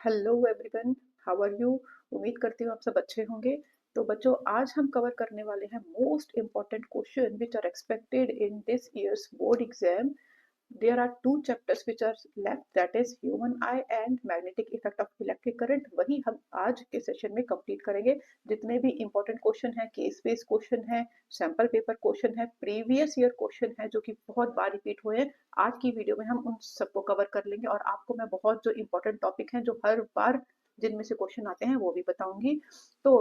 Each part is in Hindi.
Hello everyone, how are you. उम्मीद करती हूँ आप सब अच्छे होंगे। तो बच्चों, आज हम कवर करने वाले हैं most important question which are expected in this years board exam. There are two chapters which are left, that is human eye and magnetic effect of electric current। वही हम आज के सेशन में कंप्लीट करेंगे। जितने भी इंपॉर्टेंट क्वेश्चन हैं, केस बेस्ड क्वेश्चन है, सैंपल पेपर क्वेश्चन है, प्रीवियस ईयर क्वेश्चन है जो कि बहुत बार रिपीट हुए हैं, आज की वीडियो में हम उन सबको कवर कर लेंगे। और आपको मैं बहुत जो इंपॉर्टेंट टॉपिक हैं जो हर बार जिनमें से क्वेश्चन आते हैं वो भी बताऊंगी। तो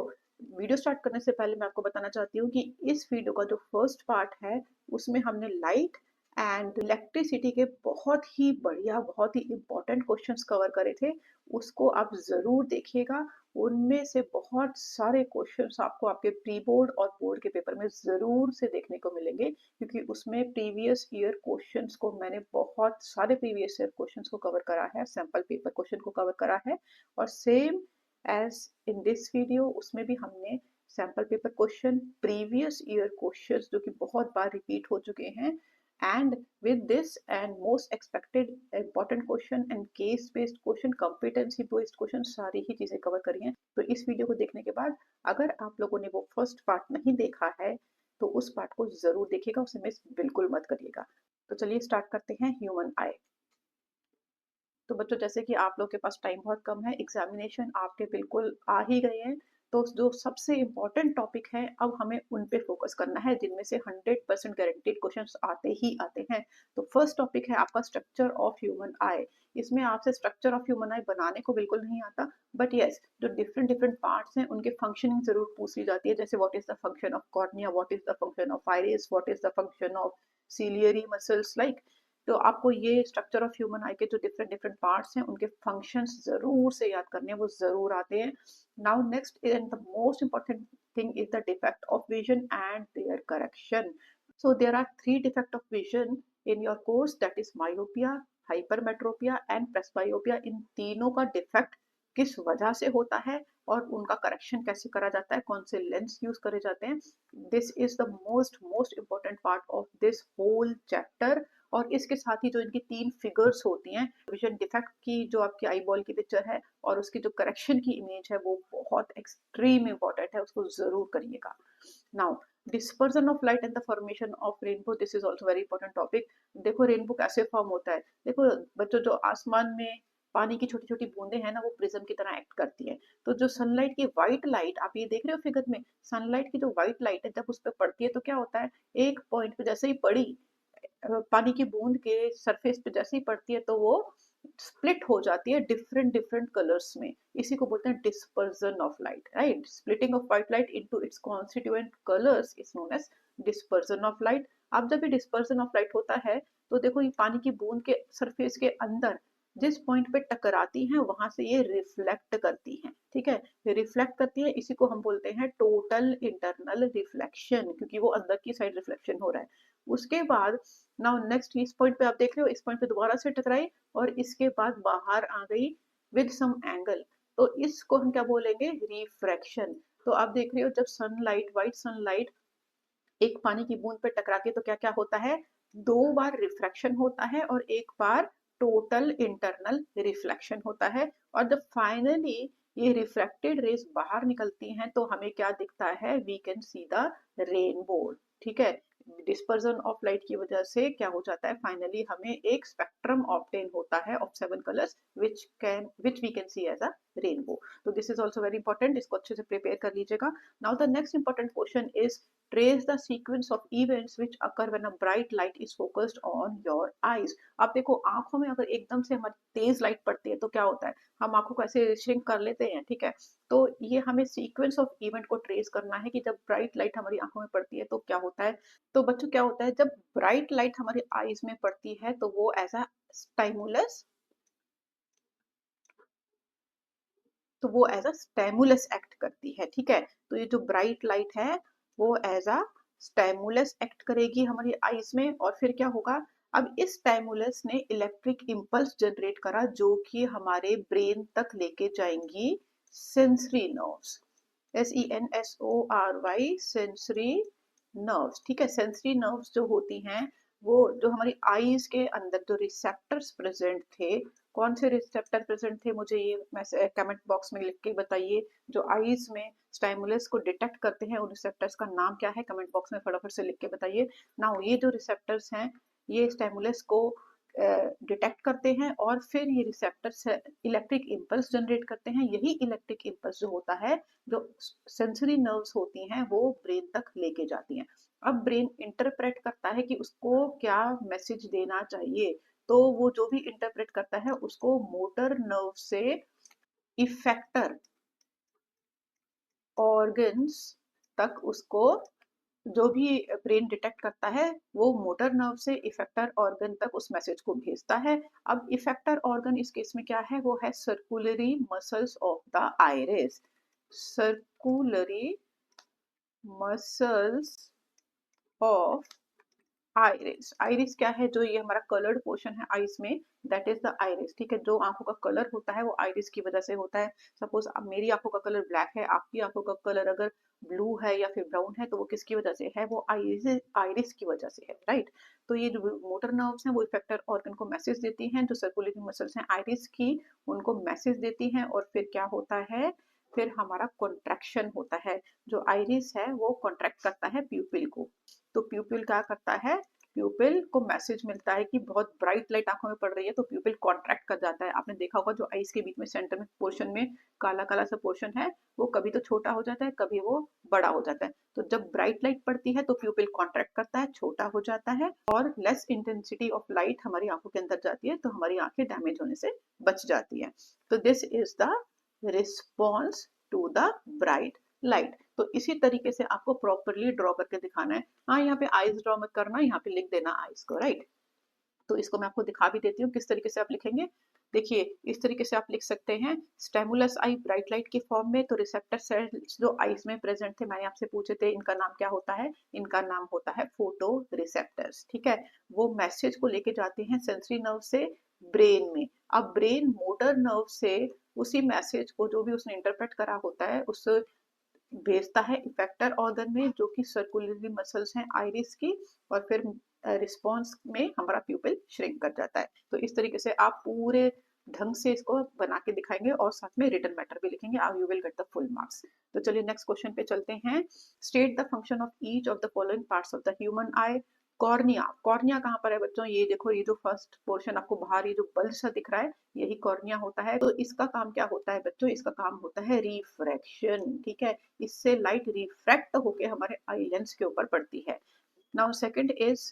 वीडियो स्टार्ट करने से पहले मैं आपको बताना चाहती हूँ कि इस वीडियो का जो फर्स्ट पार्ट है उसमें हमने लाइट एंड इलेक्ट्रिसिटी के बहुत ही बढ़िया, बहुत ही इंपॉर्टेंट क्वेश्चंस कवर करे थे। उसको आप जरूर देखिएगा। उनमें से बहुत सारे क्वेश्चंस आपको आपके प्री बोर्ड और बोर्ड के पेपर में जरूर से देखने को मिलेंगे, क्योंकि उसमें प्रीवियस ईयर क्वेश्चंस को मैंने बहुत सारे प्रीवियस ईयर क्वेश्चंस को कवर करा है, सैंपल पेपर क्वेश्चन को कवर करा है। और same as in this video उसमें भी हमने sample paper question, previous year questions जो कि बहुत बार रिपीट हो चुके हैं, and with this and most expected important question and case based question, competency based question, सारी ही चीजें कवर करी हैं। तो इस वीडियो को देखने के बाद अगर आप लोगों ने वो फर्स्ट पार्ट नहीं देखा है तो उस पार्ट को जरूर देखिएगा, उसे मिस बिल्कुल मत करिएगा। तो चलिए स्टार्ट करते हैं ह्यूमन आई। तो बच्चों, जैसे कि आप लोग के पास टाइम बहुत कम है, एग्जामिनेशन आपके बिल्कुल आ ही गए हैं, तो जो सबसे इम्पोर्टेंट टॉपिक है अब हमें उन पे फोकस करना है जिनमें से 100% गारंटीड क्वेश्चंस आते ही आते हैं। तो फर्स्ट टॉपिक है आपका स्ट्रक्चर ऑफ ह्यूमन आई। इसमें आपसे स्ट्रक्चर ऑफ ह्यूमन आई बनाने को बिल्कुल नहीं आता, बट यस जो डिफरेंट डिफरेंट पार्ट्स हैं उनके फंक्शनिंग जरूर पूछ ली जाती है। जैसे what is the function of cornea, what is the function of iris, what is the function of ciliary muscles like. तो आपको ये स्ट्रक्चर ऑफ ह्यूमन आई के जो डिफरेंट डिफरेंट पार्ट्स हैं उनके फंक्शंस जरूर से याद करने हैं, वो जरूर आते हैं। Now next and the most important thing is the defect of vision and their correction. So there are three defect of vision in your course, that is myopia, hypermetropia and presbyopia। इन तीनों का डिफेक्ट किस वजह से होता है और उनका करेक्शन कैसे करा जाता है, कौन से लेंस यूज करे जाते हैं, this is the most most important part of this whole chapter. और इसके साथ ही जो इनकी तीन फिगर्स होती हैं, विजन डिफेक्ट की जो आपकी आई बॉल की पिक्चर है और उसकी जो करेक्शन की इमेज है, वो बहुत एक्सट्रीम इंपॉर्टेंट है, उसको जरूर करिएगा। Now dispersion of light and the formation of rainbow, this is also very important topic. देखो रेनबो कैसे फॉर्म होता है। देखो बच्चों, जो आसमान में पानी की छोटी छोटी बूंदे हैं ना, वो प्रिज्म की तरह एक्ट करती है। तो जो सनलाइट की व्हाइट लाइट आप ये देख रहे हो फिगर में, सनलाइट की जो व्हाइट लाइट है जब उस पर पड़ती है तो क्या होता है, एक पॉइंट पे जैसे ही पड़ी पानी की बूंद के सरफेस पे जैसे ही पड़ती है तो वो स्प्लिट हो जाती है डिफरेंट डिफरेंट कलर्स में। इसी को बोलते हैं dispersion of light, right. Splitting of white light into its constituent colours is known as dispersion of light. अब जब ये डिस्पर्जन ऑफ लाइट होता है तो देखो ये पानी की बूंद के सरफेस के अंदर जिस पॉइंट पे टकराती हैं वहां से ये रिफ्लेक्ट करती हैं, ठीक है। ये रिफ्लेक्ट करती है, इसी को हम बोलते हैं टोटल इंटरनल रिफ्लेक्शन, क्योंकि वो अंदर की साइड रिफ्लेक्शन हो रहा है। उसके बाद नाउ नेक्स्ट इस पॉइंट पे आप देख रहे हो, इस पॉइंट पे दोबारा से टकराई और इसके बाद बाहर आ गई विद सम एंगल, तो इसको हम क्या बोलेंगे, रिफ्रैक्शन। तो आप देख रहे हो जब सनलाइट, व्हाइट सनलाइट एक पानी की बूंद पे टकराती है तो क्या क्या होता है, दो बार रिफ्रैक्शन होता है और एक बार टोटल इंटरनल रिफ्लेक्शन होता है। और जब फाइनली ये रिफ्रैक्टेड रेज बाहर निकलती हैं तो हमें क्या दिखता है, we can see the rainbow, ठीक है। डिस्पर्जन ऑफ लाइट की वजह से क्या हो जाता है, फाइनली हमें एक स्पेक्ट्रम ऑब्टेन होता है of 7 colours which we can see as a rainbow. तो this is also very important, इसको अच्छे से प्रिपेयर कर लीजिएगा। Now the next important question is trace the sequence of events which occur when a bright light is focused on your eyes। आप देखो आंखों में अगर एकदम से हमारी तेज लाइट पड़ती है तो क्या होता है, हम आंखों को ऐसे श्रिंक कर लेते हैं, ठीक है। तो ये हमें सीक्वेंस ऑफ इवेंट को ट्रेस करना है कि जब ब्राइट लाइट हमारी आंखों में पड़ती है तो क्या होता है। तो बच्चों क्या होता है, जब ब्राइट लाइट हमारी आईज में पड़ती है तो वो एज अ स्टाइमुलस, तो वो एज अ स्टेमुलस एक्ट करती है, ठीक है। तो ये जो ब्राइट लाइट है वो एज अ स्टेमुलस एक्ट करेगी हमारी आईज में, और फिर क्या होगा, अब इस स्टेमुलस ने इलेक्ट्रिक इम्पल्स जनरेट करा जो कि हमारे ब्रेन तक लेके जाएंगी sensory nerves, SENSORY, sensory nerves, ठीक है। सेंसरी नर्व्स जो होती हैं वो जो हमारी आईज के अंदर जो रिसेप्टर्स प्रेजेंट थे, कौन से रिसेप्टर प्रेजेंट थे, मुझे ये मैसेज कमेंट बॉक्स में लिख के बताइए। जो आईज में स्टाइमुलस को डिटेक्ट करते हैं उन रिसेप्टर्स का नाम क्या है, कमेंट बॉक्स में फटाफट से लिख के बताइए। नाउ ये जो रिसेप्टर्स हैं ये स्टाइमुलस को डिटेक्ट करते हैं और फिर ये रिसेप्टर्स इलेक्ट्रिक इम्पल्स जनरेट करते हैं। यही इलेक्ट्रिक इम्पल्स जो होता है, जो सेंसरी नर्व्स होती हैं वो ब्रेन तक लेके जाती हैं। अब ब्रेन इंटरप्रेट करता है कि उसको क्या मैसेज देना चाहिए, तो वो जो भी इंटरप्रेट करता है उसको मोटर नर्व से इफेक्टर ऑर्गन्स तक, उसको जो भी ब्रेन डिटेक्ट करता है वो मोटर नर्व से इफेक्टर ऑर्गन तक उस मैसेज को भेजता है। अब इफेक्टर ऑर्गन इस केस में क्या है, वो है circular muscles of the iris. Circular muscles of iris. Iris क्या है, जो ये हमारा कलर्ड पोर्शन है आईज में, दैट इज द आइरिस। ठीक है, जो आंखों का कलर होता है वो आइरिस की वजह से होता है। सपोज अब मेरी आंखों का कलर ब्लैक है, आपकी आंखों का कलर अगर ब्लू है या फिर ब्राउन है, तो वो किसकी वजह से है, वो आइरिस आइरिस की वजह से है, राइट। तो ये जो मोटर नर्व्स हैं वो इफेक्टर ऑर्गन को मैसेज देती हैं, जो सर्कुलेटरी मसल्स हैं आइरिस की उनको मैसेज देती हैं, और फिर क्या होता है, फिर हमारा कॉन्ट्रैक्शन होता है। जो आइरिस है वो कॉन्ट्रैक्ट करता है प्यूपिल को। तो प्यूपिल क्या करता है, प्यूपिल को मैसेज मिलता है कि बहुत ब्राइट लाइट आंखों में पड़ रही है, तो प्यूपिल कॉन्ट्रैक्ट कर जाता है। आपने देखा होगा जो आईज के बीच में सेंटर में पोर्शन में काला काला सा पोर्शन है, वो कभी तो छोटा हो जाता है कभी वो बड़ा हो जाता है। तो जब ब्राइट लाइट पड़ती है तो प्यूपिल कॉन्ट्रैक्ट करता है, छोटा हो जाता है, और लेस इंटेंसिटी ऑफ लाइट हमारी आंखों के अंदर जाती है, तो हमारी आंखें डैमेज होने से बच जाती है। तो this is the response to the bright light. तो इसी तरीके से आपको प्रॉपरली ड्रॉ करके दिखाना है। हाँ, यहाँ पे आईज ड्रॉ मत करना, यहाँ पे लिख देना आईज को, राइट। तो इसको मैं आपको दिखा भी देती हूँ किस तरीके से आप लिखेंगे। देखिए इस तरीके से आप लिख सकते हैं, स्टेमुलस आई ब्राइट लाइट के फॉर्म में। तो रिसेप्टर सेल्स जो आईज में प्रेजेंट थे, मैंने आपसे पूछे थे इनका नाम क्या होता है, इनका नाम होता है फोटो रिसेप्टर्स। ठीक है, वो मैसेज को लेके जाते हैं सेंसरी नर्व से ब्रेन में। अब ब्रेन मोटर नर्व से उसी मैसेज को, जो भी उसने इंटरप्रेट करा होता है, उस भेजता है इफेक्टर ऑर्गन में, जो कि सर्कुलरी मसल्स हैं आइरिस की, और फिर रिस्पॉन्स में हमारा प्यूपिल श्रिंक कर जाता है। तो इस तरीके से आप पूरे ढंग से इसको बना के दिखाएंगे और साथ में रिटन मैटर भी लिखेंगे, you will get the full marks. तो चलिए नेक्स्ट क्वेश्चन पे चलते हैं। State the function of each of the following parts of the human I. Cornea, cornea कहाँ पर है बच्चों, ये देखो, ये जो फर्स्ट पोर्शन आपको बाहर ये जो बल्ब सा दिख रहा है, यही कॉर्निया होता है। तो इसका काम क्या होता है बच्चों, इसका काम होता है रिफ्रैक्शन। ठीक है, इससे लाइट रिफ्रैक्ट होके हमारे आई लेंस के ऊपर पड़ती है। Now second is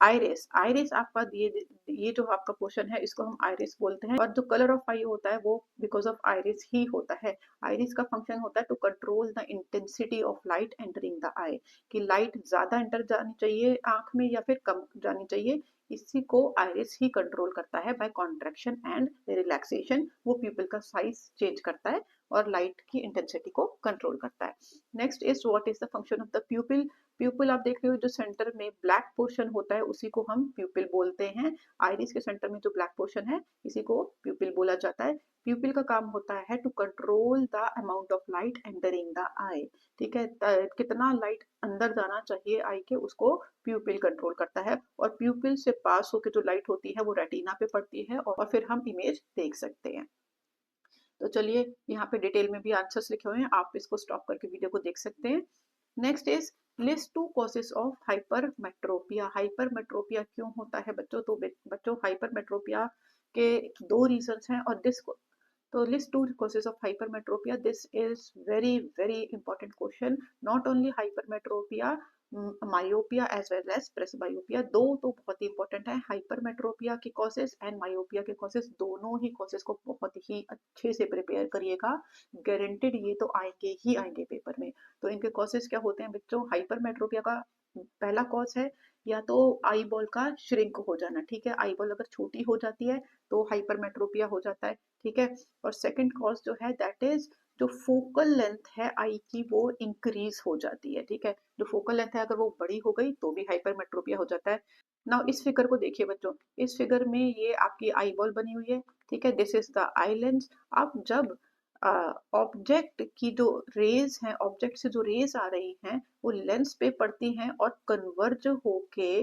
iris. Iris आपका ये जो आपका पोर्शन है इसको हम आइरिस बोलते हैं, और जो कलर ऑफ आई होता है वो बिकॉज ऑफ आइरिस ही होता है। आइरिस का फंक्शन होता है to control the intensity of light entering the eye, कि लाइट ज्यादा एंटर जानी चाहिए आंख में या फिर कम जानी चाहिए, इसी को आइरिस ही कंट्रोल करता है। बाय कॉन्ट्रैक्शन एंड रिलैक्सेशन वो प्यूपिल का साइज चेंज करता है और लाइट की इंटेंसिटी को कंट्रोल करता है। Next is what is the function of the प्यूपिल। प्यूपिल आप देख रहे हो जो सेंटर में ब्लैक पोर्शन होता है उसी को हम प्यूपिल बोलते हैं। आइरिस के सेंटर में जो ब्लैक पोर्शन है इसी को प्यूपिल बोला जाता है। प्यूपिल का काम होता है to control the amount of light entering the eye. ठीक है, कितना लाइट अंदर जाना चाहिए आई के, उसको प्यूपिल कंट्रोल करता है, और प्यूपिल से पास होकर जो लाइट होती है वो रेटिना पे पड़ती है और फिर हम इमेज देख सकते हैं। तो चलिए यहाँ पे डिटेल में भी आंसर्स लिखे हुए हैं, आप इसको स्टॉप करके वीडियो को देख सकते हैं। Next is list two causes of hypermetropia. Hypermetropia क्यों होता है बच्चों, तो बच्चों हाइपरमेट्रोपिया के दो रीजंस हैं, और दिस तो list two causes of hypermetropia. This is very very important question. Not only hypermetropia, myopia as well as presbyopia, दो तो बहुत ही इंपॉर्टेंट है। हाइपरमेट्रोपिया के कॉजेस एंड मायोपिया के कॉजेस, दोनों ही कॉजेस को बहुत ही अच्छे से प्रिपेयर करिएगा, गारंटेड ये तो आएंगे ही आएंगे पेपर में। तो इनके कॉजेस क्या होते हैं बच्चों, हाइपरमेट्रोपिया का पहला कॉज है या तो आई बॉल का श्रिंक हो जाना। ठीक है, आई बॉल अगर छोटी हो जाती है तो हाइपरमेट्रोपिया हो जाता है। ठीक है, और सेकंड कॉज जो है दैट इज जो फोकल लेंथ है आई की वो इंक्रीज हो जाती है। ठीक है, जो फोकल लेंथ है अगर वो बड़ी हो गई तो भी हाइपरमेट्रोपिया हो जाता है। नाउ इस फिगर को देखिए बच्चों, इस फिगर में ये आपकी आई बॉल बनी हुई है। ठीक है, this is the eye lens. अब जब ऑब्जेक्ट की जो रेज हैं, ऑब्जेक्ट से जो रेज आ रही हैं वो लेंस पे पड़ती हैं और कन्वर्ज होके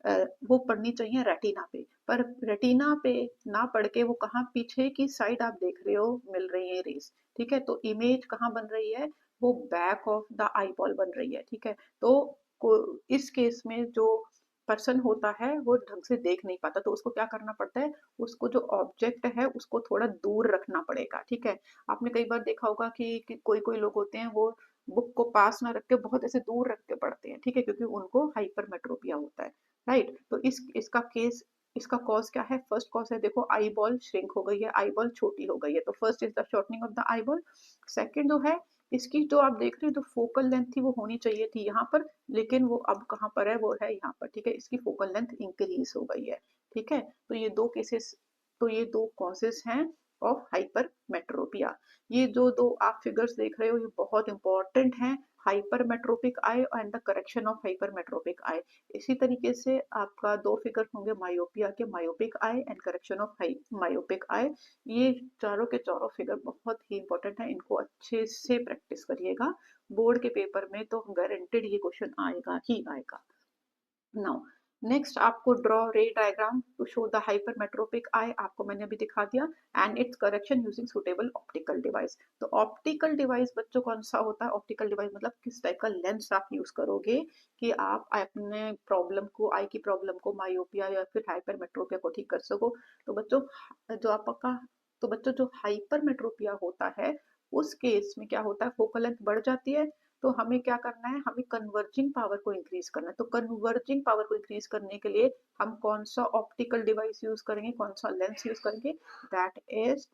वो पढ़नी चाहिए रेटिना पे, पर रेटिना पे ना पढ़ के वो कहाँ पीछे की साइड आप देख रहे हो मिल रही है रेस, ठीक है। तो इमेज कहाँ बन रही है, वो back of the eye ball बन रही है, ठीक है। तो इस केस में जो पर्सन होता है वो ढंग से देख नहीं पाता, तो उसको क्या करना पड़ता है, उसको जो ऑब्जेक्ट है उसको थोड़ा दूर रखना पड़ेगा, ठीक है। आपने कई बार देखा होगा कि कोई कोई लोग होते हैं वो बुक को पास ना रख के बहुत ऐसे दूर रख के पढ़ते हैं, ठीक है, क्योंकि उनको हाइपरमेट्रोपिया होता है, राइट। तो इसका केस, इसका कॉज क्या है, फर्स्ट कॉज है देखो आई बॉल श्रिंक हो गई है, आई बॉल छोटी हो गई है, तो first is the shortening of the eye ball. Second जो है, इसकी जो आप देख रहे हो जो फोकल लेंथ थी वो होनी चाहिए थी यहाँ पर, लेकिन वो अब कहाँ पर है, वो है यहाँ पर, ठीक है। इसकी फोकल लेंथ इंक्रीज हो गई है, ठीक है। तो ये दो केसेस, तो ये दो कॉजेस हैं ऑफ हाइपरमेट्रोपिया। ये जो दो आप फिगर्स देख रहे हो ये बहुत इंपॉर्टेंट हैं, hypermetropic eye and the correction of hypermetropic eye. इसी तरीके से आपका दो फिगर होंगे मायोपिया के, myopic eye and correction of myopic eye. ये चारों के चारों फिगर बहुत ही इंपॉर्टेंट है, इनको अच्छे से प्रैक्टिस करिएगा, बोर्ड के पेपर में तो गारंटेड ये क्वेश्चन आएगा ही आएगा। नाउ नेक्स्ट आपको draw ray diagram to show the hypermetropic eye, आपको मैंने अभी दिखा दिया, and its correction using suitable optical device. तो ऑप्टिकल डिवाइस बच्चों कौन सा होता है, ऑप्टिकल डिवाइस मतलब किस टाइप का लेंस आप यूज करोगे कि आप अपने प्रॉब्लम को, आई की प्रॉब्लम को, मायोपिया या फिर हाइपरमेट्रोपिया को ठीक कर सको। तो बच्चों जो आपका, तो बच्चों जो हाइपरमेट्रोपिया होता है उस केस में क्या होता है, फोकल लेंथ बढ़ जाती है, तो हमें क्या करना है, हमें कन्वर्जिंग पावर को इंक्रीज करना है। तो कन्वर्जिंग पावर को इंक्रीज करने के लिए हम कौन सा ऑप्टिकल डिवाइस यूज करेंगे, कौन सा लेंस यूज करेंगे, दैट इज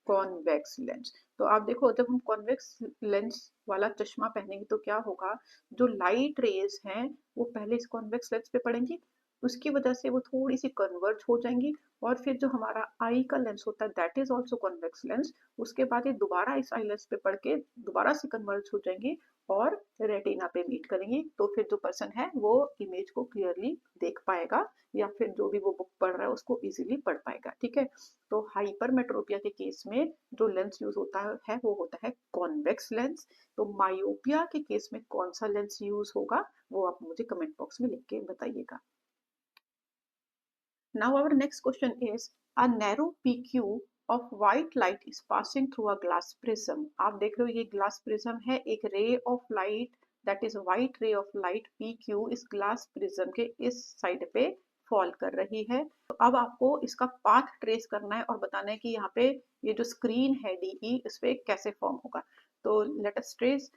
कॉन्वेक्स लेंस। तो आप देखो जब हम कॉन्वेक्स लेंस वाला चश्मा पहनेंगे तो क्या होगा, जो लाइट रेज हैं वो पहले इस कॉन्वेक्स लेंस पे पड़ेंगी, उसकी वजह से वो थोड़ी सी कन्वर्ज हो जाएंगी, और फिर जो हमारा आई का लेंस होता है that is also convex lens, उसके बाद ये दोबारा इस आई लेंस पे पड़ के दोबारा से कन्वर्ज हो जाएंगी और रेटिना पे मीट करेंगी। तो फिर जो पर्सन है वो इमेज को क्लियरली देख पाएगा, या फिर जो भी वो बुक पढ़ रहा है उसको इजीली पढ़ पाएगा, ठीक है। तो हाइपरमेट्रोपिया के केस में जो लेंस यूज होता है वो होता है कॉन्वेक्स लेंस। तो मायोपिया के केस में कौन सा लेंस यूज होगा वो आप मुझे कमेंट बॉक्स में लिख के बताइएगा। Now our next question is, a narrow PQ of white light is passing through a glass prism. आप देख रहे हो ये glass prism है, एक ray of light that is white ray of light PQ इस glass prism के इस side पे फॉल कर रही है। तो अब आपको इसका पाथ ट्रेस करना है और बताना है कि यहाँ पे ये जो स्क्रीन है DE इस पे कैसे फॉर्म होगा। तो let us trace,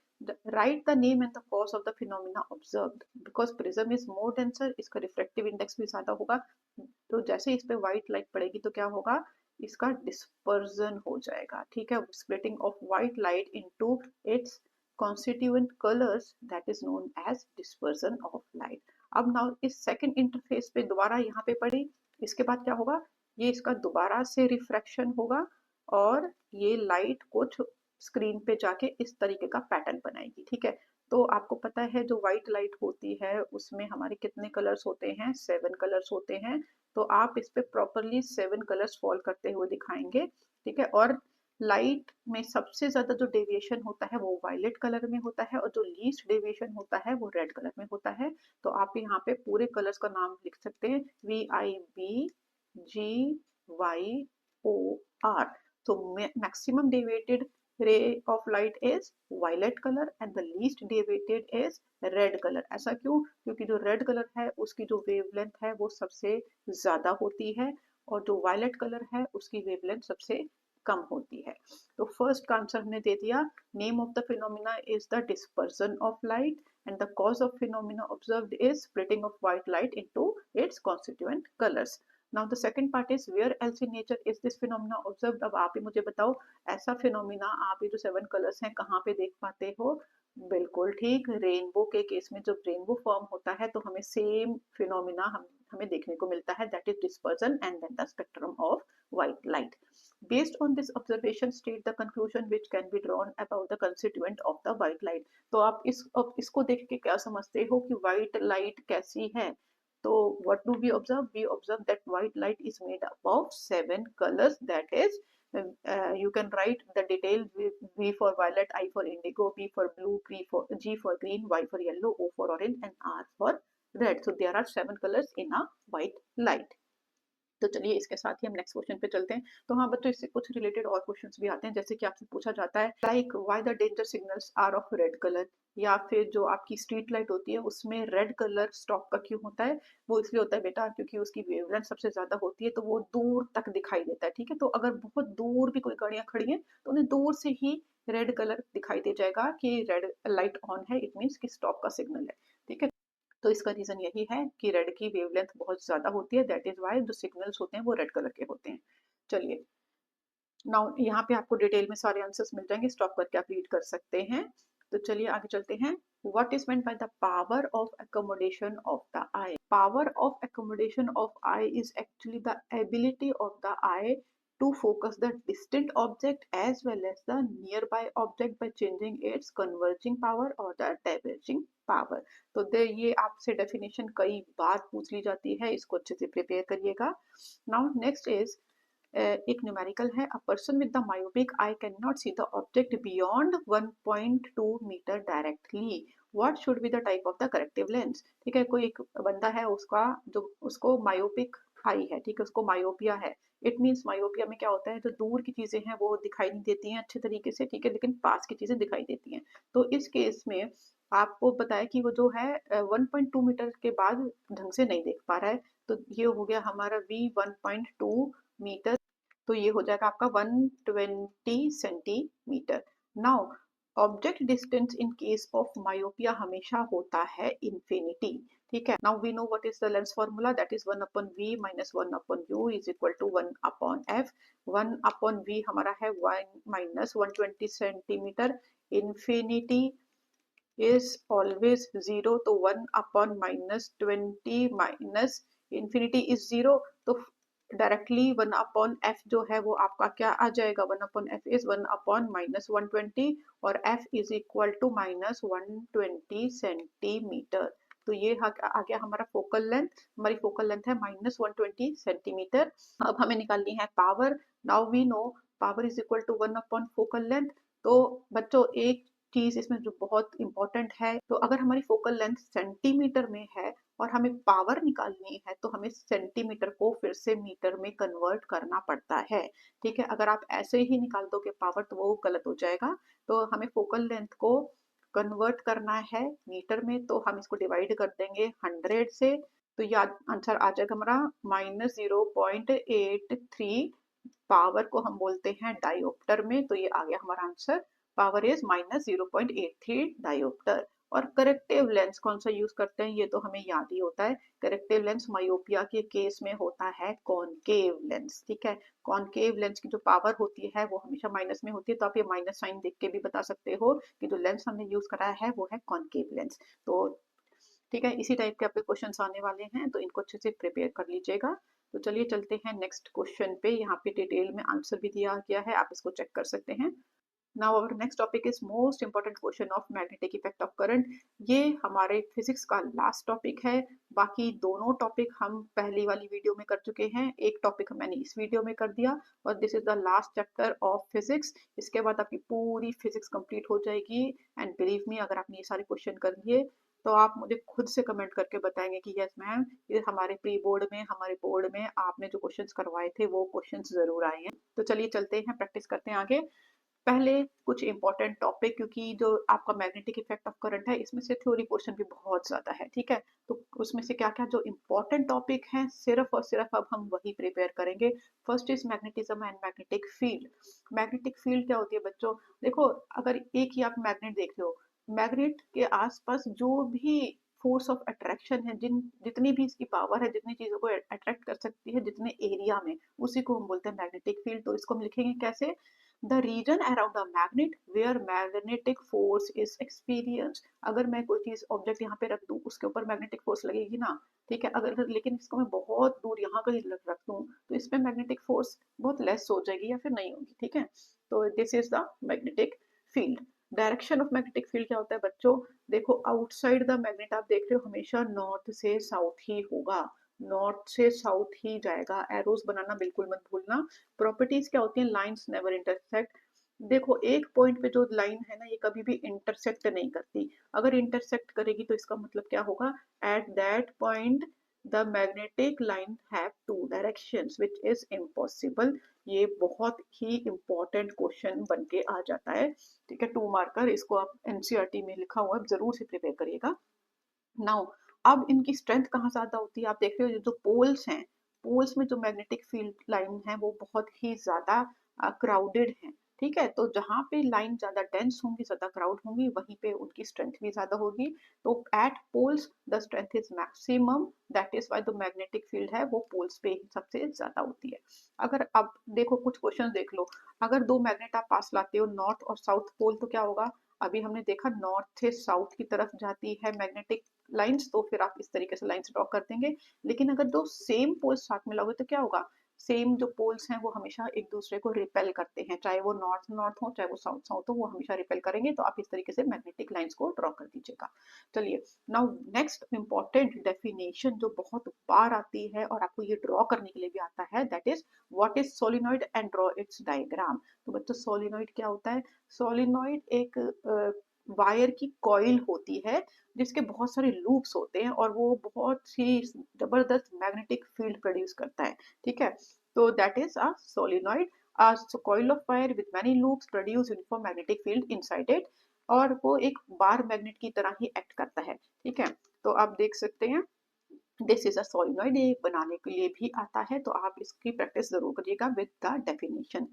write the name and the cause of the phenomena observed, because prism is more denser, इसका रिफ्रेक्टिव इंडेक्स भी ज्यादा होगा। तो जैसे इस पे व्हाइट लाइट पड़ेगी तो क्या होगा, इसका डिस्पर्जन हो जाएगा, ठीक है, splitting of white light into it's constituent colors, that is known as dispersion of light। अब नाउ इस सेकंड इंटरफेस पे दोबारा यहाँ पे पड़ी, इसके बाद क्या होगा, ये इसका दोबारा से रिफ्रैक्शन होगा और ये लाइट कुछ स्क्रीन पे जाके इस तरीके का पैटर्न बनाएगी, ठीक है। तो आपको पता है जो व्हाइट लाइट होती है उसमें हमारे कितने कलर्स होते हैं, 7 कलर्स होते हैं। तो आप इस पे प्रॉपरली 7 कलर्स फॉल करते हुए दिखाएंगे, ठीक है। और लाइट में सबसे ज्यादा जो डेविएशन होता है वो वायलेट कलर में होता है, और जो लीस्ट डेविएशन होता है वो रेड कलर में होता है। तो आप यहाँ पे पूरे कलर्स का नाम लिख सकते हैं, VIBGYOR। so maximum deviated ray of light is violet color and the least deviated is red color। ऐसा क्यों, क्योंकि जो रेड कलर है उसकी जो वेवलेंथ है वो सबसे ज्यादा होती है, और जो वायलेट कलर है उसकी वेवलेंथ सबसे कम होती है। तो फर्स्ट का आंसर हमने दे दिया, name of the phenomena is the dispersion of light and the cause of phenomena observed is splitting of white light into its constituent colors। Now the second part is where else in nature is this phenomena observed। अब आप ही मुझे बताओ ऐसा फिनोमिना आप ये जो 7 कलर्स हैं कहाँ पे देख पाते हो, बिल्कुल ठीक, रेनबो के केस में जब रेनबो फॉर्म होता है तो हमें सेम फिनोमिना हमें देखने को मिलता है, that is dispersion and then the spectrum of white light. Based on this observation, state the conclusion which can be drawn about the constituent of the white light। तो आप इसको देख के क्या समझते हो कि व्हाइट लाइट कैसी है। तो what do we observe, we observe that white light is made up of 7 colors, that is you can write the detail, V for violet, I for indigo, B for blue, G for green, Y for yellow, O for orange and R for red. So there are 7 colors in a white light. तो चलिए इसके साथ ही हम नेक्स्ट क्वेश्चन पे चलते हैं। तो हाँ बच्चों, इससे कुछ रिलेटेड और क्वेश्चंस भी आते हैं, जैसे कि आपसे पूछा जाता है like why the danger signals are of red colour, या फिर जो आपकी स्ट्रीट लाइट होती है उसमें रेड कलर स्टॉप का क्यों होता है। वो इसलिए होता है बेटा क्योंकि उसकी वेवलेंथ सबसे ज्यादा होती है, तो वो दूर तक दिखाई देता है। ठीक है, तो अगर बहुत दूर भी कोई गाड़ियां खड़ी हैं तो उन्हें दूर से ही रेड कलर दिखाई दे जाएगा कि रेड लाइट ऑन है, इट मीन्स कि स्टॉप का सिग्नल है। ठीक है, तो इसका रीजन यही है कि रेड की वेवलेंथ बहुत ज्यादा होती है, दैट इज वाई जो सिग्नल्स होते हैं वो रेड कलर के होते हैं। चलिए नाउ यहाँ पे आपको डिटेल में सारे आंसर्स मिल जाएंगे, स्टॉप करके आप रीड कर सकते हैं। तो चलिए आगे चलते हैं। What is meant by the power of accommodation of the eye? Power of accommodation of eye is actually the ability of the eye to focus the distant object as well as the nearby object by changing its converging power or the diverging power. तो ये आपसे डेफिनेशन कई बार पूछ ली जाती है, इसको अच्छे से प्रिपेयर करिएगा। नाउ नेक्स्ट इज एक न्यूमेरिकल है, a person with the myopic eye can not see the object beyond 1.2 metre directly, what should be the type of the corrective lens. ठीक है, कोई एक बंदा है, उसका जो उसको मायोपिक आई है, ठीक है, उसको मायोपिया है। इट मीन्स मायोपिया में क्या होता है, जो दूर की चीजें हैं वो दिखाई नहीं देती हैं अच्छे तरीके से, ठीक है, लेकिन पास की चीजें दिखाई देती हैं। तो इस केस में आपको बताया कि वो जो है 1.2 मीटर के बाद ढंग से नहीं देख पा रहा है, तो ये हो गया हमारा V 1.2 मीटर, तो ये हो जाएगा आपका 120 centimetre. Now object distance in case of myopia हमेशा होता है इन्फिनिटी। ठीक है, now we know what is the lens formula, that is 1 upon v minus 1 upon u is equal to 1 upon f। 1 upon v हमारा है 1 minus 120 centimetre, infinity is always 0, तो 1 upon minus 20 minus infinity is 0, तो डायरेक्टली 1 अपॉन f जो है वो आपका क्या आ जाएगा, 1 upon f is 1 upon minus 120 और f is equal to minus 120 centimetre. तो ये आ गया हमारा फोकल लेंथ, हमारी फोकल लेंथ है माइनस 120 सेंटीमीटर। अब हमें निकालनी है power. Now we know power is equal to 1 upon focal length. तो बच्चों एक चीज इसमें जो बहुत इंपॉर्टेंट है, तो अगर हमारी फोकल लेंथ सेंटीमीटर में है और हमें पावर निकालनी है तो हमें सेंटीमीटर को फिर से मीटर में कन्वर्ट करना पड़ता है। ठीक है, अगर आप ऐसे ही निकाल दोगे पावर तो वो गलत हो जाएगा। तो हमें फोकल लेंथ को कन्वर्ट करना है मीटर में, तो हम इसको डिवाइड कर देंगे 100 से, तो ये आंसर आ जाएगा हमारा माइनस 0.83। पावर को हम बोलते हैं डायोप्टर में, तो ये आ गया हमारा answer, power is minus 0.83 dioptre. और करेक्टिव लेंस कौन सा यूज करते हैं ये तो हमें याद ही होता है, करेक्टिव लेंस मायोपिया के केस में होता है कॉनकेव लेंस। ठीक है, कॉनकेव लेंस की जो पावर होती है वो हमेशा माइनस में होती है, तो आप ये माइनस साइन देख के भी बता सकते हो कि जो लेंस हमने यूज कराया है वो है कॉनकेव लेंस। तो ठीक है, इसी टाइप के आपके क्वेश्चंस आने वाले हैं, तो इनको अच्छे से प्रिपेयर कर लीजिएगा। तो चलिए चलते हैं नेक्स्ट क्वेश्चन पे, यहाँ पे डिटेल में आंसर भी दिया गया है, आप इसको चेक कर सकते हैं। Now our next topic is most important question of magnetic effect of current। ये हमारे फिजिक्स का लास्ट टॉपिक है, बाकी दोनों टॉपिक हम पहली वाली वीडियो में कर चुके हैं, एक टॉपिक मैंने इस वीडियो में कर दिया, और this is the last chapter of physics. इसके बाद आपकी पूरी फिजिक्स कंप्लीट हो जाएगी, एंड बिलीव मी अगर आपने ये सारे क्वेश्चन कर लिए तो आप मुझे खुद से कमेंट करके बताएंगे कि यस मैम, ये हमारे प्री बोर्ड में, हमारे बोर्ड में आपने जो क्वेश्चंस करवाए थे वो क्वेश्चंस जरूर आए हैं। तो चलिए चलते हैं, प्रैक्टिस करते हैं आगे। पहले कुछ इंपॉर्टेंट टॉपिक, क्योंकि जो आपका मैग्नेटिक इफेक्ट ऑफ करंट है इसमें से थ्योरी पोर्शन भी बहुत ज्यादा है। ठीक है, तो उसमें से क्या क्या जो इंपॉर्टेंट टॉपिक हैं सिर्फ और सिर्फ अब हम वही प्रिपेयर करेंगे। First is magnetism and magnetic field. Magnetic field क्या होती है बच्चों, देखो अगर एक ही आप मैग्नेट देख लो, मैग्नेट के आसपास जो भी फोर्स ऑफ अट्रैक्शन है, जितनी भी इसकी पावर है, जितनी चीजों को अट्रैक्ट कर सकती है जितने एरिया में, उसी को हम बोलते हैं मैग्नेटिक फील्ड। तो इसको हम लिखेंगे कैसे, the region around a magnet where magnetic force is experienced। अगर मैं कोई चीज ऑब्जेक्ट यहाँ पे रख दूं उसके ऊपर मैग्नेटिक फोर्स लगेगी ना, ठीक है, अगर लेकिन इसको मैं बहुत दूर यहाँ कहीं रख दूं तो इसमें मैग्नेटिक फोर्स बहुत लेस हो जाएगी या फिर नहीं होगी। ठीक है, तो this is the magnetic field. Direction of magnetic field क्या होता है बच्चों, देखो आउटसाइड द मैग्नेट आप देख रहे हो हमेशा नॉर्थ से साउथ ही होगा, नॉर्थ से साउथ ही जाएगा, एरोस बनाना बिल्कुल मत भूलना। प्रॉपर्टीज क्या होती हैं, लाइंस नेवर इंटरसेक्ट, देखो एक पॉइंट पे जो लाइन है ना ये कभी भी इंटरसेक्ट नहीं करती। अगर इंटरसेक्ट करेगी तो इसका मतलब क्या होगा, at that point the magnetic line have two directions which is impossible. ये बहुत ही इंपॉर्टेंट क्वेश्चन बन के आ जाता है। ठीक है, 2 मार्कर, इसको आप एनसीईआरटी में लिखा हुआ है, जरूर से प्रिपेयर करिएगा। नाउ अब इनकी स्ट्रेंथ कहाँ ज्यादा होती है, आप देख रहे हो ये जो पोल्स हैं, पोल्स में जो मैग्नेटिक फील्ड लाइन है वो बहुत ही ज्यादा क्राउडेड है। ठीक है, तो जहाँ पे लाइन ज्यादा डेंस होंगी, ज्यादा क्राउड होंगी, वहीं पे उनकी स्ट्रेंथ भी ज्यादा होगी। तो at poles the strength is maximum, that is why the magnetic field है वो पोल्स पे ही सबसे ज्यादा होती है। अगर अब देखो कुछ क्वेश्चन देख लो, अगर दो मैग्नेट आप पास लाते हो नॉर्थ और साउथ पोल, तो क्या होगा, अभी हमने देखा नॉर्थ से साउथ की तरफ जाती है मैग्नेटिक लाइंस, तो फिर आप इस तरीके से लाइंस ड्रॉ कर देंगे। लेकिन अगर दो सेम पोल्स साथ में लगोगे तो क्या होगा, सेम जो पोल्स हैं वो हमेशा एक दूसरे को रिपेल करते हैं, चाहे वो नॉर्थ नॉर्थ हो चाहे वो साउथ साउथ हो, वो हमेशा रिपेल करेंगे। तो आप इस तरीके से मैग्नेटिक लाइंस को ड्रॉ कर दीजिएगा। चलिए, नाउ नेक्स्ट इंपॉर्टेंट डेफिनेशन जो बहुत बार आती है और आपको ये ड्रॉ करने के लिए भी आता है, that is what is solenoid and draw it's diagram. तो बच्चों सोलिनॉइड क्या होता है, सोलिनॉइड एक वायर की कॉइल होती है जिसके बहुत सारे लूप्स होते हैं और वो बहुत ही जबरदस्त मैग्नेटिक फील्ड प्रोड्यूस करता है। ठीक है, तो that is a solenoid, a coil of wire with many loops produce uniform magnetic field inside it, और वो एक बार मैग्नेट की तरह ही एक्ट करता है। ठीक है, तो आप देख सकते हैं दिस इज अ सोलिनॉइड, ये बनाने के लिए भी आता है, तो आप इसकी प्रैक्टिस जरूर करिएगा with the definition.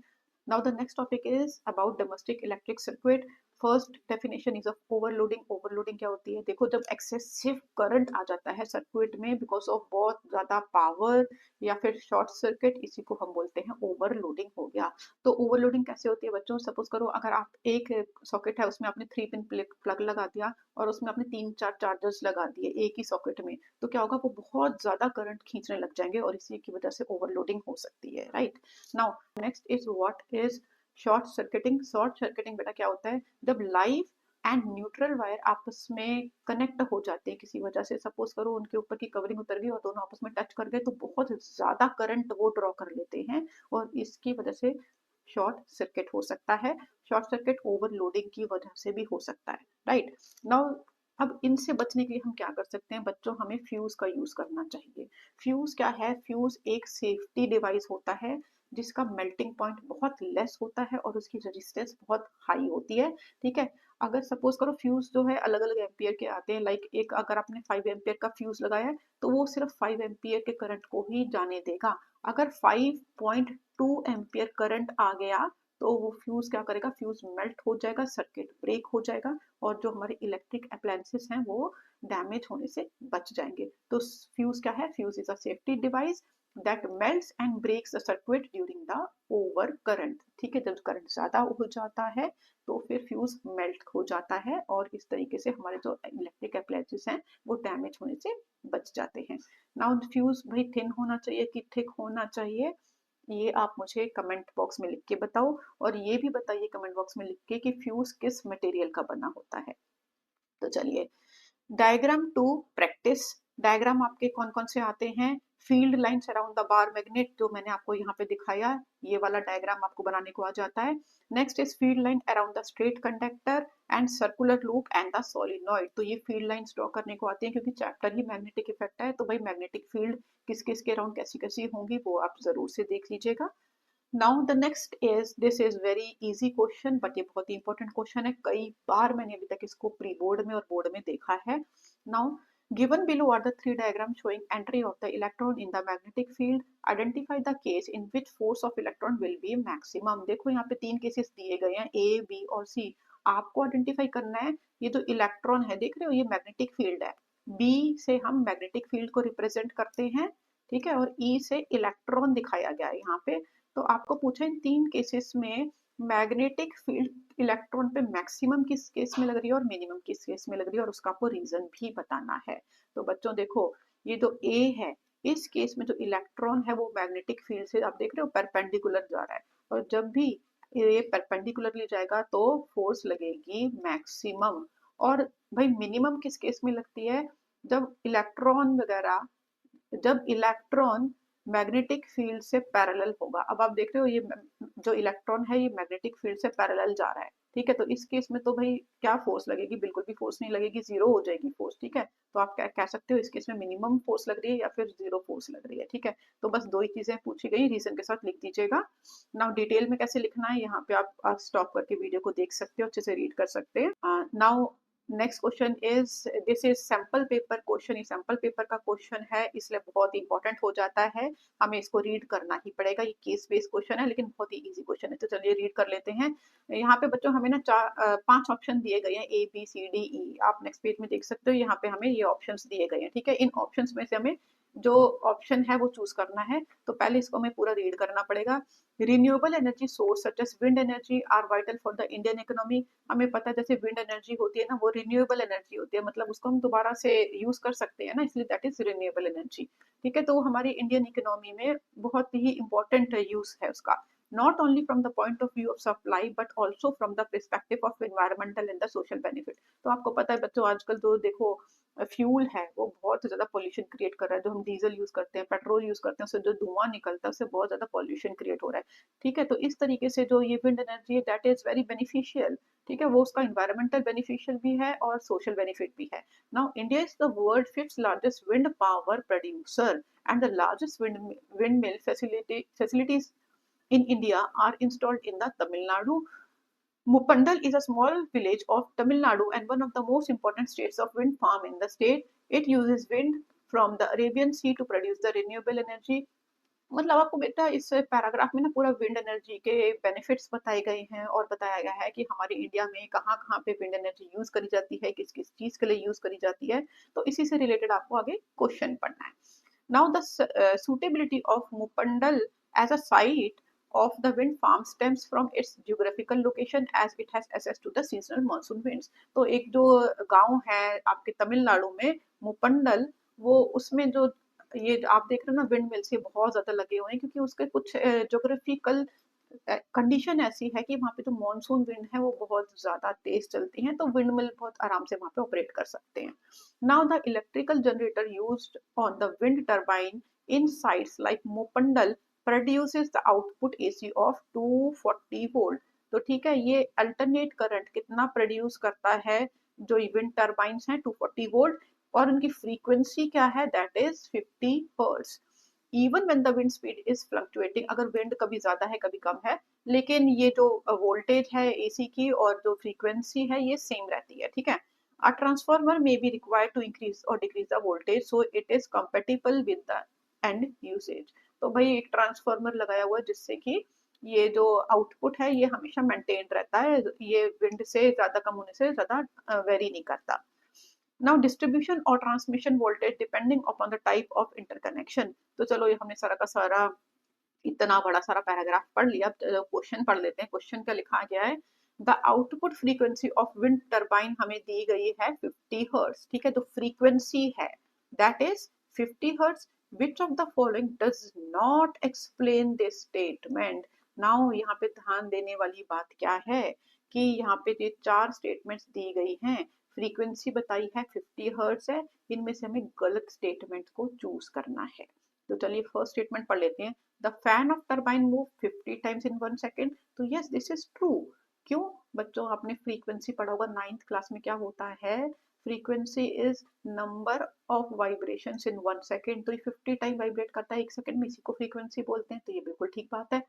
Now the next topic is about domestic electric circuit. First definition is of overloading. Overloading क्या होती है, देखो जब एक्सेसिव करंट आ जाता है सर्किट में बिकॉज ऑफ बहुत ज्यादा पावर या फिर शॉर्ट सर्किट, इसी को हम बोलते हैं ओवरलोडिंग हो गया। तो ओवरलोडिंग कैसे होती है बच्चों, सपोज करो अगर आप एक सॉकेट है उसमें आपने 3 पिन प्लग लगा दिया और उसमें आपने 3-4 चार्जर्स लगा दिए एक ही सॉकेट में, तो क्या होगा, वो बहुत ज्यादा करंट खींचने लग जाएंगे और इसी की वजह से ओवरलोडिंग हो सकती है, right. Now next is what is short circuiting. Short circuiting बेटा क्या होता है, जब लाइव एंड न्यूट्रल वायर आपस में कनेक्ट हो जाते हैं किसी वजह से, सपोज करो उनके ऊपर की कवरिंग उतर गई और दोनों आपस में टच कर गए, तो बहुत ज्यादा करंट वो ड्रॉ कर लेते हैं और इसकी वजह से शॉर्ट सर्किट हो सकता है। शॉर्ट सर्किट ओवरलोडिंग की वजह से भी हो सकता है, राइट। नाउ अब इनसे बचने के लिए हम क्या कर सकते हैं बच्चों, हमें फ्यूज का यूज करना चाहिए। फ्यूज क्या है, फ्यूज एक सेफ्टी डिवाइस होता है जिसका मेल्टिंग पॉइंट बहुत लेस होता है और उसकी रेजिस्टेंस बहुत हाई होती है। ठीक है, अगर सपोज करो फ्यूज जो है अलग अलग एम्पियर के आते हैं, लाइक एक अगर आपने 5 एम्पियर का फ्यूज लगाया है तो वो सिर्फ 5 एम्पियर के करंट को ही जाने देगा। अगर 5.2 एम्पियर करंट आ गया तो वो फ्यूज क्या करेगा, फ्यूज मेल्ट हो जाएगा, सर्किट ब्रेक हो जाएगा और जो हमारे इलेक्ट्रिक अप्लायंसेस हैं वो डैमेज होने से बच जाएंगे। तो फ्यूज क्या है, fuse is a safety device that melts and breaks the circuit during the over current। ठीक है, जब करंट ज्यादा हो जाता है तो फिर फ्यूज मेल्ट हो जाता है और इस तरीके से हमारे जो इलेक्ट्रिक अप्लायंसेस हैं वो डैमेज होने से बच जाते हैं। नाउ फ्यूज भाई थिन होना चाहिए कि थिक होना चाहिए, ये आप मुझे कमेंट बॉक्स में लिख के बताओ, और ये भी बताइए कमेंट बॉक्स में लिख के कि फ्यूज किस मटेरियल का बना होता है। तो चलिए, डायग्राम टू प्रैक्टिस। डायग्राम आपके कौन कौन से आते हैं, field lines around the bar magnet जो मैंने आपको यहाँ पे दिखाया, ये वाला डायग्राम आपको बनाने को आ जाता है। Next is field line around the straight conductor and circular loop and the solenoid. तो ये फील्ड लाइंस ड्रॉ करने को आती है क्योंकि चैप्टर ही मैग्नेटिक इफेक्ट है, तो भाई मैग्नेटिक फील्ड किस किस के अराउंड कैसी कैसी होंगी वो आप जरूर से देख लीजिएगा। Now the next is, this is very easy question but ये बहुत ही इंपॉर्टेंट क्वेश्चन है, कई बार मैंने अभी तक इसको प्री बोर्ड में और बोर्ड में देखा है। Now given below are the 3 diagrams showing entry of the electron in the magnetic field, identify the case in which force of electron will be maximum। देखो यहाँ पे 3 केसेस दिए गए हैं A, B और C, आपको आइडेंटिफाई करना है ये जो इलेक्ट्रॉन है देख रहे हो ये मैग्नेटिक फील्ड है, B से हम मैग्नेटिक फील्ड को रिप्रेजेंट करते हैं, ठीक है, और E से इलेक्ट्रॉन दिखाया गया है यहाँ पे। तो आपको पूछा इन 3 केसेस में मैग्नेटिक फील्ड इलेक्ट्रॉन पे मैक्सिमम किस केस में लग रही है और मिनिमम किस केस में लग रही है और उसका आपको रीजन भी बताना है। तो बच्चों देखो ये जो A है, इस केस में जो इलेक्ट्रॉन है वो मैग्नेटिक फील्ड से आप देख रहे हो परपेंडिकुलर जा रहा है, और जब भी ये परपेंडिकुलरली जाएगा तो फोर्स लगेगी मैक्सिमम। और भाई मिनिमम किस केस में लगती है, जब इलेक्ट्रॉन मैग्नेटिक फील्ड से पैरेलल होगा। अब आप देख रहे हो ये जो इलेक्ट्रॉन है ये मैग्नेटिक फील्ड से पैरेलल जा रहा है, ठीक है। तो इस केस में तो भाई क्या फोर्स लगेगी, बिल्कुल भी फोर्स नहीं लगेगी, जीरो हो जाएगी फोर्स, ठीक है। तो आप क्या कह सकते हो इस केस में मिनिमम फोर्स लग रही है या फिर जीरो फोर्स लग रही है, ठीक है। तो बस दो ही चीजें पूछी गई, रीजन के साथ लिख दीजिएगा। नाउ डिटेल में कैसे लिखना है यहाँ पे आप स्टॉप करके वीडियो को देख सकते हो, अच्छे से रीड कर सकते हैं। Now next question is, this is sample paper question. ये सैंपल पेपर का क्वेश्चन है इसलिए बहुत इंपॉर्टेंट हो जाता है, हमें इसको रीड करना ही पड़ेगा। ये केस बेस्ड क्वेश्चन है लेकिन बहुत ही इजी क्वेश्चन है, तो चलिए रीड कर लेते हैं। यहाँ पे बच्चों हमें ना पांच ऑप्शन दिए गए हैं, A B C D E। आप नेक्स्ट पेज में देख सकते हो, यहाँ पे हमें ये ऑप्शंस दिए गए हैं, ठीक है। इन ऑप्शंस में से हमें जो ऑप्शन है वो चूज करना है। तो पहले इसको हमें पूरा रीड करना पड़ेगा। Renewable energy source such as wind energy are vital for the Indian economy. हमें पता है जैसे विंड एनर्जी होती है ना, वो रिन्यूएबल एनर्जी होती है, मतलब उसको हम दोबारा से यूज कर सकते हैं ना, इसलिए दैट इज रिन्यूएबल एनर्जी, ठीक है। तो वो हमारी इंडियन इकोनॉमी में बहुत ही इंपॉर्टेंट यूज है उसका, not only from the point of view of supply but also from the perspective of environmental and the social benefit। तो आपको पता है बच्चों आजकल तो देखो फ्यूल है वो बहुत ज्यादा पोल्यूशन क्रिएट कर रहा है, जो हम डीजल यूज करते हैं, पेट्रोल यूज करते हैं, उससे जो धुआं निकलता है उससे बहुत ज्यादा पोल्यूशन क्रिएट हो रहा है, ठीक है। तो इस तरीके से जो ये विंड एनर्जी है दैट इज वेरी बेनिफिशियल, ठीक है। वो उसका इन्वायरमेंटल बेनिफिशियल भी है और सोशल बेनिफिट भी है। Now India is the world fifth largest wind power producer and the largest wind mill facilities in India are installed in the Tamil Nadu. Muppandal is a small village of Tamil Nadu and one of the most important states of wind farm in the state. It uses wind from the Arabian Sea to produce the renewable energy। मतलब आपको बेटा इस पैराग्राफ में ना पूरा विंड एनर्जी के बेनिफिट्स बताए गए हैं और बताया गया है कि हमारे इंडिया में कहाँ कहाँ पे विंड एनर्जी यूज करी जाती है, किस किस चीज के लिए यूज करी जाती है। तो इसी से रिलेटेड आपको आगे क्वेश्चन पढ़ना है। Now the suitability of Muppandal as a site of the wind farm stems from its geographical location as it has access to the seasonal monsoon winds। तो एक जो गांव है आपके तमिलनाडु में मुपंडल, वो उसमें जो ये आप देख रहे हो ना विंड मिल्स ये बहुत ज्यादा लगे हुए हैं क्योंकि उसके कुछ ज्योग्राफिकल कंडीशन ऐसी है कि वहाँ पे जो मॉनसून विंड है वो बहुत ज्यादा तेज चलती हैं, तो विंड मिल बहुत आराम से वहाँ पे ऑपरेट कर सकते हैं। Now the electrical generator used on the wind turbine in sites like Muppandal produces the output AC of 240 volt. तो ठीक है, ये अल्टरनेट करंट कितना प्रोड्यूस करता है जो विंड टर्बाइंस हैं 240 वोल्ट, और उनकी फ्रीक्वेंसी क्या है that is 50 hertz. Even when the wind speed is fluctuating, अगर विंड कभी ज्यादा है कभी कम है, लेकिन ये जो वोल्टेज है AC की और जो फ्रीक्वेंसी है ये सेम रहती है, ठीक है। A transformer may be required to increase और decrease the voltage so it is compatible with the end usage. तो भाई एक ट्रांसफार्मर लगाया हुआ है जिससे कि ये जो आउटपुट है ये हमेशा मेंटेन रहता है, ये विंड से ज्यादा कम होने से ज्यादा वेरी नहीं करता। नाउ डिस्ट्रीब्यूशन और transmission voltage depending upon the type of interconnection. तो चलो ये हमने सारा का सारा इतना बड़ा सारा पैराग्राफ पढ़ लिया, अब क्वेश्चन पढ़ लेते हैं। क्वेश्चन क्या लिखा गया है, the output frequency of wind turbine हमें दी गई है 50 हर्ट्ज, ठीक है। तो फ्रीक्वेंसी है that is 50 hertz. Which of the following does not explain this statement. Now यहाँ पे ध्यान देने वाली बात क्या है कि यहाँ पे ये चार स्टेटमेंट्स दी गई हैं, फ्रीक्वेंसी बताई है 50 हर्ट्ज है, इनमें से हमें गलत स्टेटमेंट को चूज करना है। तो चलिए फर्स्ट स्टेटमेंट पढ़ लेते हैं। The fan of turbine move 50 times in 1 second. तो यस दिस इज ट्रू। क्यों बच्चों, आपने फ्रीक्वेंसी पढ़ा होगा 9th क्लास में, क्या होता है frequency is number of vibrations in 1 second. तो ये 50 टाइम वाइब्रेट करता है 1 सेकेंड में, इसी को फ्रीक्वेंसी बोलते हैं, तो ये बिल्कुल ठीक बात है।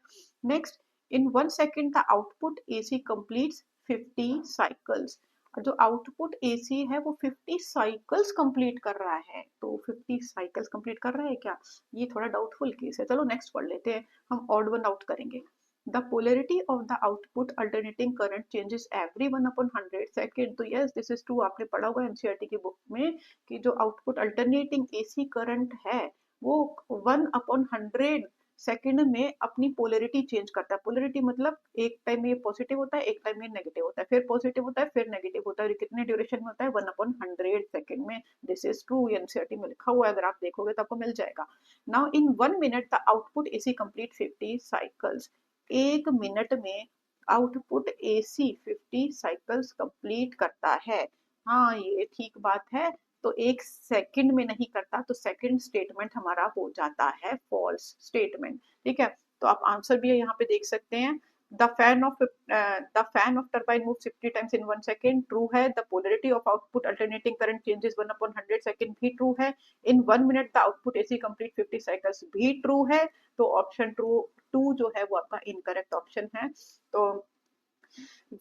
Next, in 1 second the output AC completes 50 cycles. जो आउटपुट AC है वो 50 साइकिल्स कंप्लीट कर रहा है, तो 50 साइकिल्स कंप्लीट कर रहा है क्या, ये थोड़ा डाउटफुल केस है। चलो नेक्स्ट पढ़ लेते हैं, हम ऑड वन आउट करेंगे। The polarity of the output alternating current changes every 1/100 second. तो यस दिस इज ट्रू, आपने पढ़ा होगा NCERT की बुक में कि जो आउटपुट अल्टरनेटिंग AC करंट है वो 1/100 सेकंड में अपनी पोलरिटी चेंज करता है। पोलरिटी मतलब एक टाइम में ये पॉजिटिव होता है, एक टाइम में नेगेटिव होता है, फिर पॉजिटिव होता है, फिर नेगेटिव होता है, और कितने ड्यूरेशन में होता है 1/100 सेकंड में। दिस इज ट्रू, NCERT में लिखा हुआ है, अगर आप देखोगे तो आपको मिल जाएगा। Now in 1 minute the output AC complete 50 cycles. 1 minute में आउटपुट AC 50 साइकिल्स कंप्लीट करता है। हाँ ये ठीक बात है, तो 1 सेकंड में नहीं करता, तो सेकंड स्टेटमेंट हमारा हो जाता है फॉल्स स्टेटमेंट। ठीक है, तो आप आंसर भी यहाँ पे देख सकते हैं। The fan of turbine move 50 times in 1 second, true है। The polarity of output alternating current changes 1/100 second, भी ट्रू है। In 1 minute the output AC complete 50 cycles, भी ट्रू है। तो ऑप्शन ट्रू 2 जो है वो आपका इनकरेक्ट ऑप्शन है। तो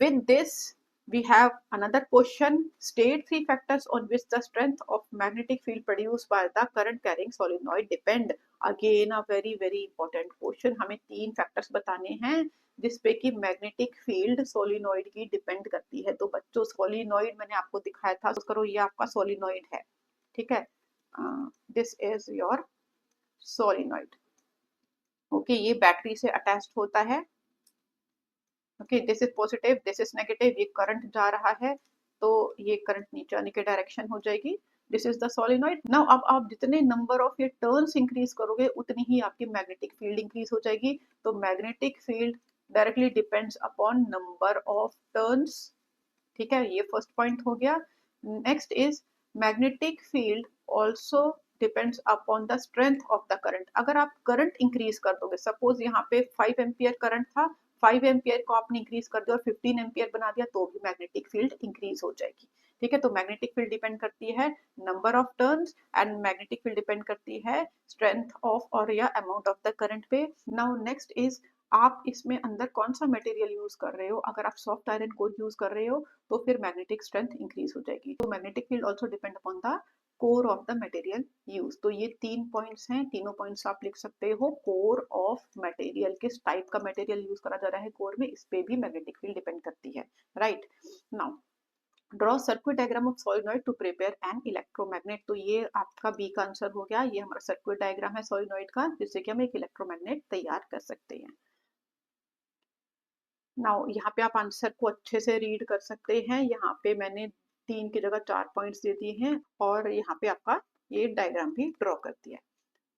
with this, we have another question. State 3 factors on which the strength of magnetic field produced by the current carrying solenoid depend. Again a very very important question. हमें 3 factors बताने हैं जिसपे कि मैग्नेटिक फील्ड सोलिनॉइड की डिपेंड करती है। तो बच्चों सोलिनॉइड मैंने आपको दिखाया था, तो करो ये आपका सोलिनॉइड है। ठीक है, this is your solenoid. Okay, ये बैटरी से अटैच्ड होता है। Okay, this is positive, this is negative, ये करंट जा रहा है, तो ये करंट नीचे आने की डायरेक्शन हो जाएगी। This is the solenoid. Now अब आप जितने नंबर ऑफ ये टर्न्स इंक्रीज करोगे उतनी ही आपकी मैग्नेटिक फील्ड इंक्रीज हो जाएगी। तो magnetic field directly depends upon number of turns. ठीक है, ये फर्स्ट पॉइंट हो गया। Next is magnetic field also depends upon the strength of the current. अगर आप करंट इंक्रीज कर दोगे, सपोज यहाँ पे 5 एम्पियर करंट था, 5 एम्पियर को आपने इंक्रीज कर दिया और 15 एम्पियर बना दिया, तो भी मैग्नेटिक फील्ड इंक्रीज हो जाएगी। ठीक है, तो मैग्नेटिक फील्ड डिपेंड करती है number of turns, and magnetic field depend करती है स्ट्रेंथ ऑफ और या अमाउंट ऑफ द करंट पे। नाउ नेक्स्ट इज, आप इसमें अंदर कौन सा मटेरियल यूज कर रहे हो। अगर आप सॉफ्ट आयरन कोर यूज कर रहे हो तो फिर मैग्नेटिक स्ट्रेंथ इंक्रीज हो जाएगी। तो magnetic field also depend upon the core of the material use. तो ये 3 पॉइंट्स हैं, तीनों पॉइंट्स आप लिख सकते हो। कोर ऑफ मटेरियल, किस टाइप का मटेरियल यूज करा जा रहा है कोर में, इस पे भी मैग्नेटिक फील्ड डिपेंड करती है। Right, now draw circuit diagram of solenoid to prepare an electromagnet. तो ये आपका बी का आंसर हो गया। ये हमारा सर्किट डायग्राम है सोलिनॉइड का, जिससे कि हम एक इलेक्ट्रोमैग्नेट तैयार कर सकते हैं। नाउ यहाँ पे आप आंसर को अच्छे से रीड कर सकते हैं। यहाँ पे मैंने 3 की जगह 4 पॉइंट्स दे दिए हैं और यहाँ पे आपका ये डायग्राम भी ड्रॉ कर दिया है।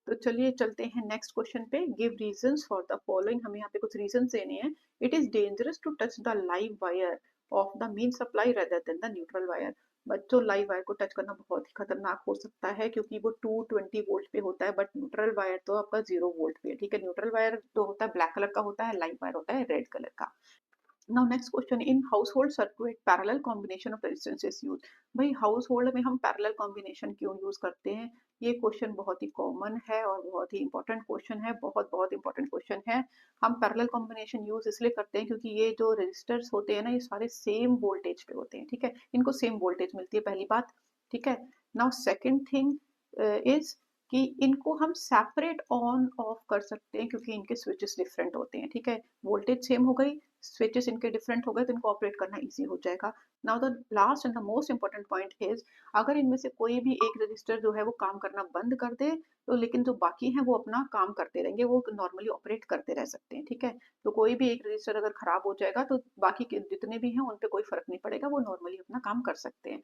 तो चलिए चलते हैं नेक्स्ट क्वेश्चन पे। Give reasons for the following. हमें यहाँ पे कुछ रीजंस देने हैं। It is dangerous to touch the live wire of the main supply rather than the neutral wire. बच्चों, लाइव वायर को टच करना बहुत ही खतरनाक हो सकता है क्योंकि वो 220 वोल्ट पे होता है, बट न्यूट्रल वायर तो आपका 0 वोल्ट पे है। ठीक है, न्यूट्रल वायर जो होता है ब्लैक कलर का होता है, लाइव वायर होता है रेड कलर का। Now next question, in household circuit parallel combination of resistances use. भाई हाउस होल्ड में हम पैरेलल कॉम्बिनेशन क्यों यूज करते हैं? ये क्वेश्चन बहुत ही कॉमन है और बहुत ही इंपॉर्टेंट क्वेश्चन है, बहुत बहुत इंपॉर्टेंट क्वेश्चन है। हम पैरेलल कॉम्बिनेशन यूज इसलिए करते हैं क्योंकि ये जो रजिस्टर्स होते हैं ना, ये सारे सेम वोल्टेज पे होते हैं। ठीक है, इनको सेम वोल्टेज मिलती है, पहली बात। ठीक है, नाउ सेकेंड थिंग इज कि इनको हम सेपरेट ऑन ऑफ कर सकते हैं क्योंकि इनके स्विचेस डिफरेंट होते हैं। ठीक है, वोल्टेज सेम हो गई, स्विचेस इनके डिफरेंट हो गए, तो इनको ऑपरेट करना इजी हो जाएगा। Now the last and the most important point is, अगर इनमें से कोई भी एक रजिस्टर जो है वो काम करना बंद कर दे, तो लेकिन जो बाकी हैं वो अपना काम करते रहेंगे, वो नॉर्मली ऑपरेट करते रह सकते हैं। ठीक है, तो कोई भी एक रजिस्टर अगर खराब हो जाएगा तो बाकी के जितने भी हैं उन पे कोई फर्क नहीं पड़ेगा, वो नॉर्मली अपना काम कर सकते हैं।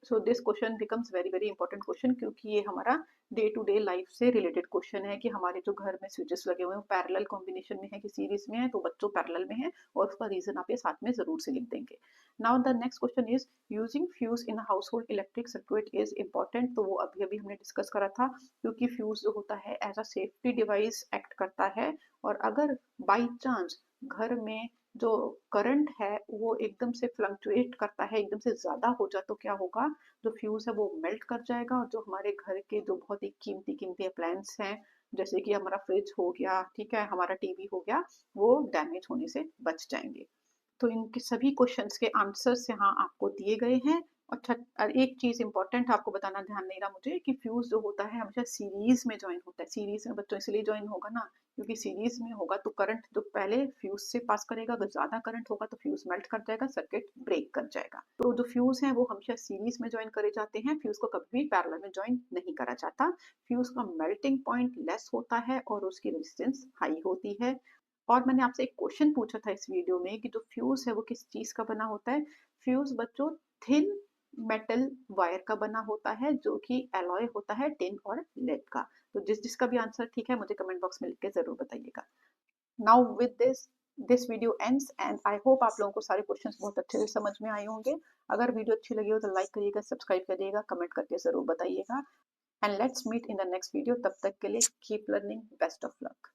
तो this question becomes very very important question क्योंकि ये हमारा डे टू डे लाइफ से रिलेटेड क्वेश्चन है कि हमारे जो घर में स्विचेस लगे हुए हैं वो पैरेलल कॉम्बिनेशन में है कि सीरीज में है। तो बच्चों पैरेलल में है और उसका रीजन आप ये साथ में जरूर से लिख देंगे। Now the next question is, using fuse in house hold electric circuit is important. तो वो अभी अभी हमने डिस्कस करा था, क्योंकि फ्यूज जो होता है as a safety device act करता है। और अगर बाई चांस घर में जो करंट है वो एकदम से फ्लक्चुएट करता है, एकदम से ज्यादा हो जाए, तो क्या होगा, जो फ्यूज है वो मेल्ट कर जाएगा और जो हमारे घर के जो बहुत ही कीमती कीमती अप्लायंस हैं, जैसे कि हमारा फ्रिज हो गया, ठीक है, हमारा टीवी हो गया, वो डैमेज होने से बच जाएंगे। तो इनके सभी क्वेश्चंस के आंसर्स यहाँ आपको दिए गए हैं। अच्छा, एक चीज इंपॉर्टेंट आपको बताना ध्यान नहीं रहा मुझे कि फ्यूज जो होता है हमेशा सीरीज में ज्वाइन होता है। सीरीज में बच्चों इसलिए ज्वाइन होगा ना क्योंकि सीरीज में होगा तो करंट जो पहले फ्यूज से पास करेगा, अगर ज्यादा करंट होगा तो फ्यूज मेल्ट कर जाएगा, सर्किट ब्रेक कर जाएगा। तो जो फ्यूज है वो हमेशा सीरीज में ज्वाइन करे जाते हैं, फ्यूज को कभी भी पैरेलल में ज्वाइन नहीं करा जाता। फ्यूज का मेल्टिंग पॉइंट लेस होता है और उसकी रेजिस्टेंस हाई होती है। और मैंने आपसे एक क्वेश्चन पूछा था इस वीडियो में कि जो फ्यूज है वो किस चीज का बना होता है। फ्यूज बच्चों थिन मेटल वायर का बना होता है जो कि एलॉय होता है टिन और लेड का। तो जिसका भी आंसर ठीक है मुझे कमेंट बॉक्स में लिख के जरूर बताइएगा। Now with this this video ends and I hope आप लोगों को सारे क्वेश्चंस बहुत अच्छे से समझ में आए होंगे। अगर वीडियो अच्छी लगी हो तो लाइक करिएगा, सब्सक्राइब करिएगा, कमेंट करके ज़रूर बताइएगा। And let's meet in the next video. तब तक के लिए keep learning, best of luck.